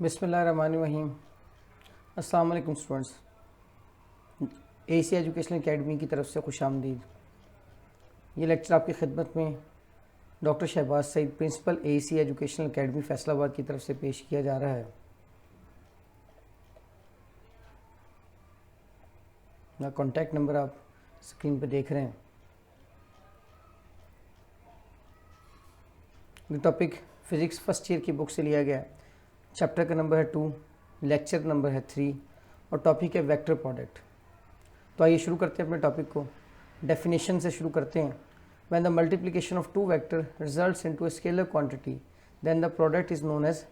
बिस्मिल्लाहिर्रहमानिर्रहीम। अस्सलाम वालेकुम स्टूडेंट्स, एसी एजुकेशनल एकेडमी की तरफ से खुशामदीद। ये लेक्चर आपकी खिदमत में doctor Shahbaz Saeed, principal AC educational academy Faisalabad की तरफ से पेश किया जा रहा है। मेरा कॉन्टैक्ट नंबर आप स्क्रीन पर देख रहे हैं। ये टॉपिक फिज़िक्स फर्स्ट ईयर की बुक से लिया गया है। चैप्टर का नंबर है 2, लेक्चर नंबर है 3 और टॉपिक है वेक्टर प्रोडक्ट। तो आइए शुरू करते हैं अपने टॉपिक को। डेफिनेशन से शुरू करते हैं। When the multiplication of two vector results into a scalar quantity then the product is known as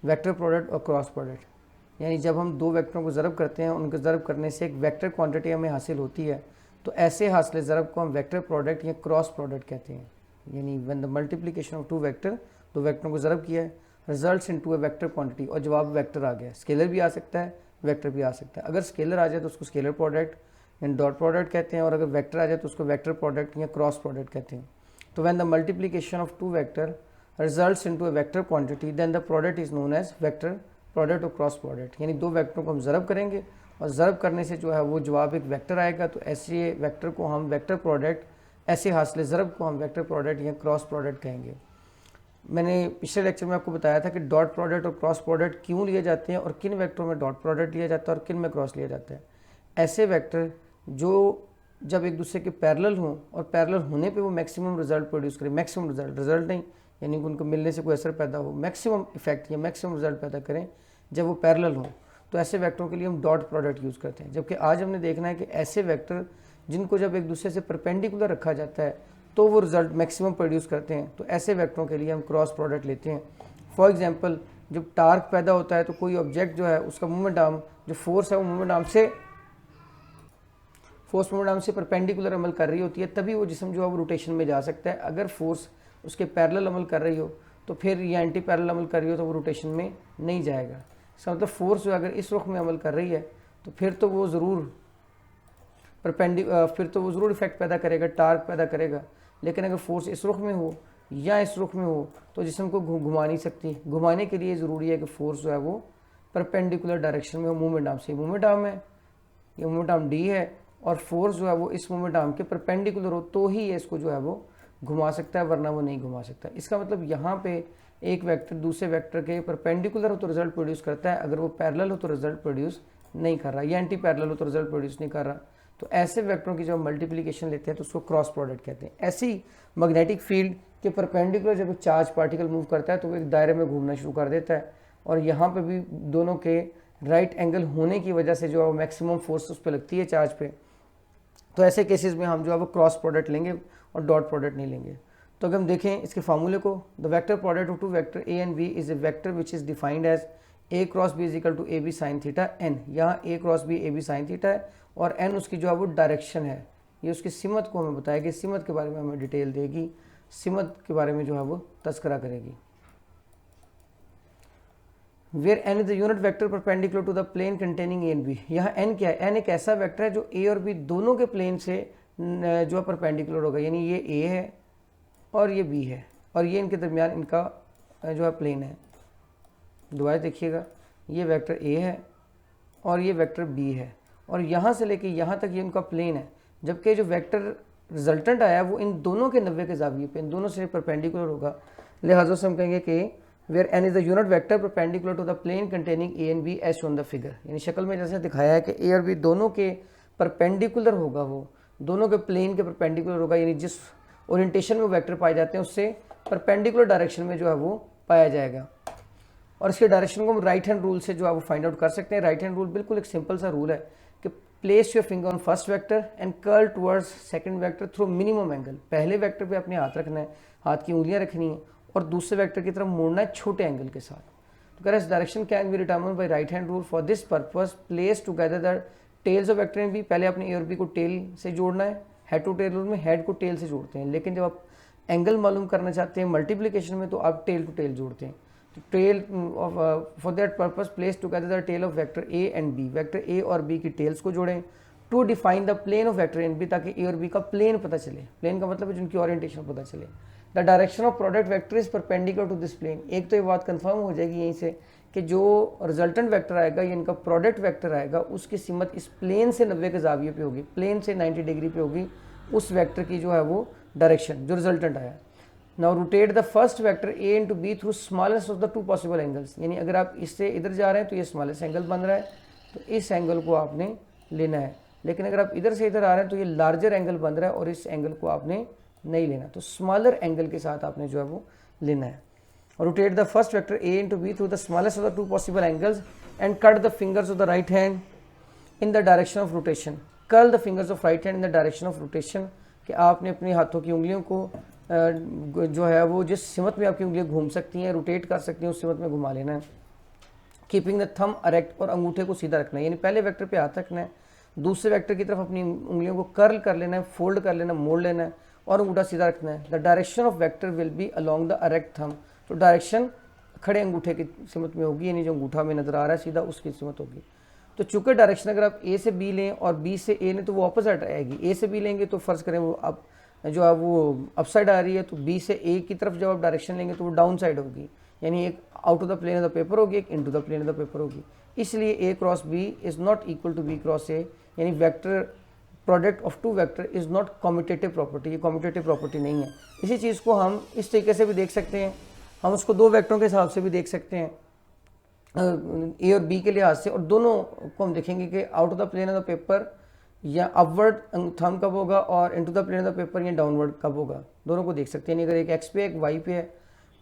vector product और क्रॉस प्रोडक्ट। यानी जब हम दो वेक्टरों को ज़रब करते हैं, उनको ज़रब करने से एक वेक्टर क्वांटिटी हमें हासिल होती है, तो ऐसे हासिल ज़रब को हम वेक्टर प्रोडक्ट या क्रॉस प्रोडक्ट कहते हैं। यानी when the multiplication of two vector, दो वेक्टरों को ज़रब किया है, results into a vector quantity, और जवाब वेक्टर आ गया। स्केलर भी आ सकता है, वेक्टर भी आ सकता है। अगर स्केलर आ जाए तो उसको स्केलर प्रोडक्ट या डॉट प्रोडक्ट कहते हैं, और अगर वेक्टर आ जाए तो उसको वेक्टर प्रोडक्ट या क्रॉस प्रोडक्ट कहते हैं। तो when the multiplication of two vector results into a vector quantity then the product is known as vector product और क्रॉस प्रोडक्ट। यानी दो वेक्टरों को हम ज़रब करेंगे और ज़रब करने से जो है वो जवाब एक वेक्टर आएगा, तो ऐसे वेक्टर को हम वेक्टर प्रोडक्ट, ऐसे हासिल ज़रब को हम वेक्टर प्रोडक्ट या क्रॉस प्रोडक्ट कहेंगे। मैंने पिछले लेक्चर में आपको बताया था कि डॉट प्रोडक्ट और क्रॉस प्रोडक्ट क्यों लिए जाते हैं और किन वेक्टरों में डॉट प्रोडक्ट लिया जाता है और किन में क्रॉस लिया जाता है। ऐसे वेक्टर जो जब एक दूसरे के पैरेलल हों और पैरेलल होने पे वो मैक्सिमम रिजल्ट प्रोड्यूस करें, मैक्सिमम रिजल्ट नहीं, यानी कि उनको मिलने से कोई असर पैदा हो, मैक्सिमम इफेक्ट या मैक्सिमम रिजल्ट पैदा करें जब वो पैरेलल हों, तो ऐसे वेक्टरों के लिए हम डॉट प्रोडक्ट यूज़ करते हैं। जबकि आज हमने देखना है कि ऐसे वेक्टर जिनको जब एक दूसरे से परपेंडिकुलर रखा जाता है तो वो रिजल्ट मैक्सिमम प्रोड्यूस करते हैं, तो ऐसे वेक्टरों के लिए हम क्रॉस प्रोडक्ट लेते हैं। फॉर एग्जांपल, जब टार्क पैदा होता है तो कोई ऑब्जेक्ट जो है उसका मूवमेंट आर्म, जो फोर्स है वो मूवमेंट आर्म से परपेंडिकुलर अमल कर रही होती है, तभी वो जिस्म जो है वो रोटेशन में जा सकता है। अगर फोर्स उसके पैरेलल अमल कर रही हो तो फिर या एंटी पैरेलल अमल कर रही हो तो वो रोटेशन में नहीं जाएगा। इसका मतलब फोर्स जो अगर इस रुख में अमल कर रही है तो फिर तो वो ज़रूर इफेक्ट पैदा करेगा, टार्क पैदा करेगा। लेकिन अगर फोर्स इस रुख में हो या इस रुख में हो तो जिस्म को घुमा नहीं सकती। घुमाने के लिए ज़रूरी है कि फोर्स जो है वो परपेंडिकुलर डायरेक्शन में हो। मूवमेंट आर्म से मूवमेंट आर्म है, ये मूवमेंट आर्म डी है, और फोर्स जो है वो इस मूवमेंट आर्म के परपेंडिकुलर हो तो ही ये इसको जो है वो घुमा सकता है, वरना वो नहीं घुमा सकता। इसका मतलब यहाँ पे एक वेक्टर दूसरे वेक्टर के परपेंडिकुलर हो तो रिजल्ट प्रोड्यूस करता है, अगर वो पैरेलल हो तो रिजल्ट प्रोड्यूस नहीं कर रहा, या एंटी पैरेलल हो तो रिजल्ट प्रोड्यूस नहीं कर रहा। तो ऐसे वेक्टरों की जब मल्टीप्लिकेशन लेते हैं तो उसको क्रॉस प्रोडक्ट कहते हैं। ऐसी मैग्नेटिक फील्ड के परपेंडिकुलर जब चार्ज पार्टिकल मूव करता है तो वो एक दायरे में घूमना शुरू कर देता है, और यहाँ पे भी दोनों के राइट एंगल होने की वजह से जो है मैक्सिमम फोर्स उस पर लगती है चार्ज पे। तो ऐसे केसेस में हम जो है वो क्रॉस प्रोडक्ट लेंगे और डॉट प्रोडक्ट नहीं लेंगे। तो अगर हम देखें इसके फार्मूले को, the vector product of two vector A and B is a vector which is defined as A cross B is equal to A B sine theta n. यहाँ A cross B A B sine theta है और N उसकी जो है वो direction है। ये उसकी सिमत को हमें बताएगी, सिमत के बारे में हमें डिटेल देगी, सिमत के बारे में जो है वो तस्करा करेगी। Where n is the unit vector perpendicular to the plane containing A and B. यहाँ एन क्या है? एन एक ऐसा वेक्टर है जो ए और बी दोनों के प्लेन से जो है परपेंडिकुलर होगा। यानी ये ए है और ये बी है और ये इनके दरमियान इनका जो है प्लेन है। दोबारा देखिएगा, ये वेक्टर ए है और ये वेक्टर बी है, और यहाँ से लेके यहाँ तक ये उनका प्लेन है। जबकि जो वेक्टर रिजल्टेंट आया वो इन दोनों के 90 के ज़ाविये पे, इन दोनों से परपेंडिकुलर होगा। लिहाजा से हम कहेंगे कि where n is the unit vector perpendicular to the plane containing A and B as shown the figure. यानी शक्ल में जैसे दिखाया है कि ए और बी दोनों के परपेंडिकुलर होगा, वो दोनों के प्लेन के परपेंडिकुलर होगा। यानी जिस ओरिएंटेशन में वेक्टर पाए जाते हैं उससे परपेंडिकुलर डायरेक्शन में जो है वो पाया जाएगा। और इसके डायरेक्शन को हम राइट हैंड रूल से जो है वो फाइंड आउट कर सकते हैं। राइट हैंड रूल बिल्कुल एक सिंपल सा रूल है कि place your finger on first vector and curl towards second vector through minimum angle. पहले वेक्टर पे अपने हाथ रखना है, हाथ की उंगलियां रखनी है, और दूसरे वेक्टर की तरफ मोड़ना है छोटे एंगल के साथ। तो कह रहा है direction can be determined by right hand rule. For this purpose place together the tails of vector and B. पहले अपने ए और बी को टेल से जोड़ना है। हेड टू टेल रूल में हेड को टेल से जोड़ते हैं, लेकिन जब आप एंगल मालूम करना चाहते हैं मल्टीप्लिकेशन में तो आप टेल टू टेल जोड़ते हैं। तो tail for that purpose place together the tail of vector A and B. Vector A और बी की टेल्स को जोड़ें to define the plane of vector and B, ताकि ए और बी का प्लेन पता चले। प्लेन का मतलब है जिनकी ओरिएंटेशन पता चले। The direction of product vector is perpendicular to this plane. एक तो ये बात कंफर्म हो जाएगी यहीं से कि जो रिजल्टेंट वेक्टर आएगा या इनका प्रोडक्ट वेक्टर आएगा उसकी सीमत इस प्लेन से 90 के जाविये पे होगी, प्लेन से 90 डिग्री पे होगी उस वेक्टर की जो है वो डायरेक्शन जो रिजल्टेंट आया। Now rotate the first vector A into B through smallest of the two possible angles, यानी अगर आप इससे इधर जा रहे हैं तो ये स्मॉलेस्ट एंगल बन रहा है, तो इस एंगल को आपने लेना है। लेकिन अगर आप इधर से इधर आ रहे हैं तो ये लार्जर एंगल बन रहा है और इस एंगल को आपने नहीं लेना, तो स्मॉलर एंगल के साथ आपने जो है वो लेना है। Rotate the first vector A into B through the smallest of the two possible angles and cut the fingers of the right hand in the direction of rotation. Curl the fingers of right hand in the direction of rotation, कि आपने अपने हाथों की उंगलियों को जो है वो जिस सिमत में आपकी उंगलियां घूम सकती हैं, रोटेट कर सकती हैं, उस सिमत में घुमा लेना है। कीपिंग द थंब अरेक्ट, और अंगूठे को सीधा रखना है, यानी पहले वेक्टर पे हाथ रखना है, दूसरे वेक्टर की तरफ अपनी उंगलियों को कर्ल कर लेना है, फोल्ड कर लेना है, मोड़ लेना है और अंगूठा सीधा रखना है। The direction of vector will be along the erect thumb, तो डायरेक्शन खड़े अंगूठे की सिमत में होगी, यानी जो अंगूठा में नजर आ रहा है सीधा उसकी सिमत होगी। तो चूंकि डायरेक्शन अगर आप ए से बी लें और बी से ए लें तो वो ऑपोजिट आएगी। ए से बी लेंगे तो फर्ज करें वो अब जो है वो अप साइड आ रही है, तो बी से ए की तरफ जब आप डायरेक्शन लेंगे तो वो डाउन साइड होगी, यानी एक out of the plane of the paper होगी, एक into the plane of the paper होगी। इसलिए A cross B is not equal to B cross A, यानी vector product of two vector is not commutative property, ये commutative property नहीं है। इसी चीज़ को हम इस तरीके से भी देख सकते हैं, हम उसको दो वेक्टरों के हिसाब से भी देख सकते हैं, ए और बी के लिहाज से, और दोनों को हम देखेंगे कि out of the plane of the paper या अपवर्ड थंब कब होगा और into the plane of the paper या डाउनवर्ड कब होगा, दोनों को देख सकते हैं। यानी अगर एक एक्स पे एक वाई पे है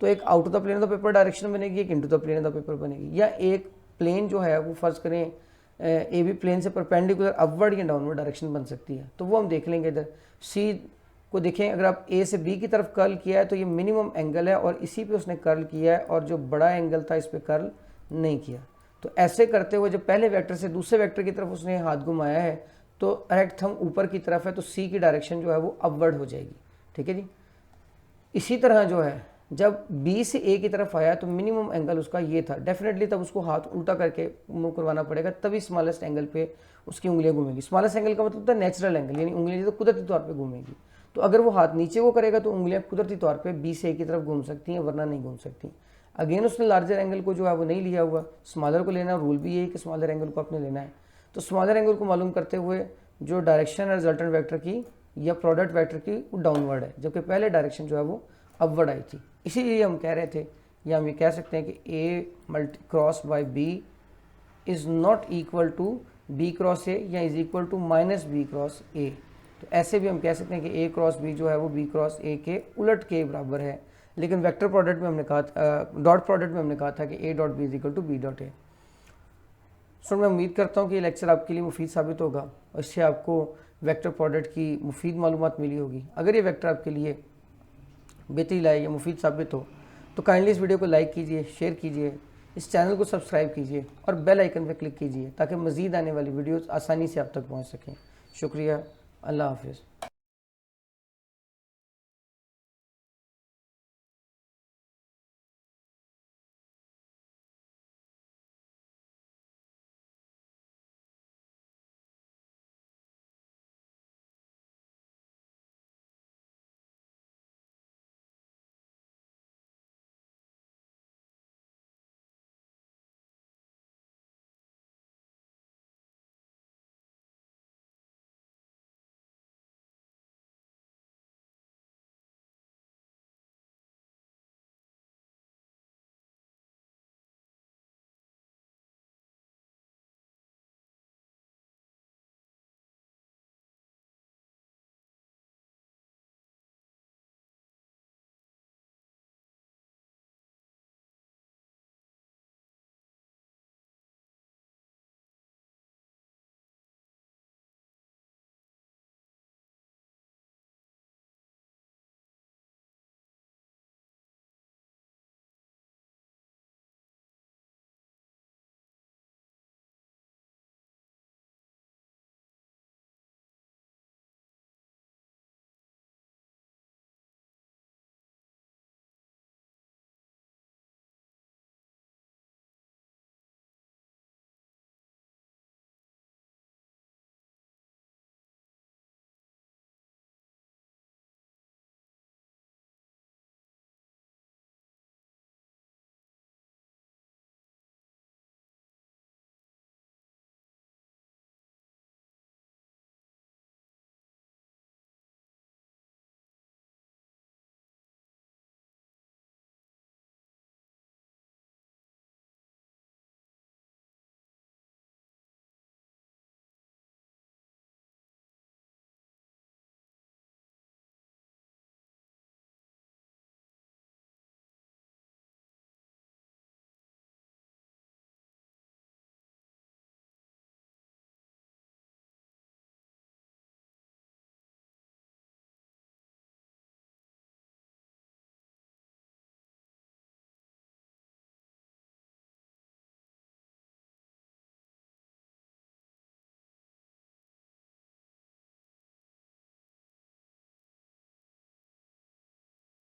तो एक out of the plane of the paper direction बनेगी, एक into the plane of the paper बनेगी, या एक प्लेन जो है वो फर्ज करें ए बी प्लेन से परपेंडिकुलर अपवर्ड या डाउनवर्ड डायरेक्शन बन सकती है, तो वो हम देख लेंगे। इधर सी को देखें, अगर आप ए से बी की तरफ कर्ल किया है तो ये मिनिमम एंगल है और इसी पे उसने कर्ल किया है, और जो बड़ा एंगल था इस पे कर्ल नहीं किया। तो ऐसे करते हुए जब पहले वेक्टर से दूसरे वेक्टर की तरफ उसने हाथ घुमाया है तो अरेक्ट थंब ऊपर की तरफ है, तो सी की डायरेक्शन जो है वो अपवर्ड हो जाएगी। ठीक है जी। इसी तरह जो है जब बी से ए की तरफ आया तो मिनिमम एंगल उसका ये था, डेफिनेटली तब उसको हाथ उल्टा करके मूव करवाना पड़ेगा, तभी स्मॉलेस्ट एंगल पे उसकी उंगलियां घूमेंगी। स्मॉलेस्ट एंगल का मतलब था नेचुरल एंगल, यानी उंगलियां तो कुदरती तौर पे घूमेंगी। तो अगर वो हाथ नीचे को करेगा तो उंगलियां कुदरती तौर पे बी से ए की तरफ घूम सकती हैं, वरना नहीं घूम सकती। अगेन उसने लार्जर एंगल को जो है वो नहीं लिया हुआ, स्मॉलर को लेना, रूल भी यही कि स्मॉलर एंगल को आपने लेना है। तो स्मॉलर एंगल को मालूम करते हुए जो डायरेक्शन है रिजल्टेंट वेक्टर की या प्रोडक्ट वेक्टर की वो डाउनवर्ड है, जबकि पहले डायरेक्शन जो है वो अपवर्ड आई थी। इसीलिए हम कह रहे थे, या हम ये कह सकते हैं कि A multi cross by B is not equal to B cross A या is equal to minus B cross A. तो ऐसे भी हम कह सकते हैं कि ए क्रॉस बी जो है वो बी क्रॉस ए के उलट के बराबर है। लेकिन वेक्टर प्रोडक्ट में हमने कहा डॉट प्रोडक्ट में हमने कहा था कि A dot B is equal to B dot A. So मैं उम्मीद करता हूँ कि ये लेक्चर आपके लिए मुफीद साबित होगा और इससे आपको वेक्टर प्रोडक्ट की मुफीद मालूमात मिली होगी। अगर ये वेक्टर आपके लिए बेहतरी लाए या मुफीद साबित हो तो काइंडली इस वीडियो को लाइक कीजिए, शेयर कीजिए, इस चैनल को सब्सक्राइब कीजिए और बेल आइकन पर क्लिक कीजिए ताकि मज़ीद आने वाली वीडियोस आसानी से आप तक पहुँच सकें। शुक्रिया, अल्लाह हाफिज़।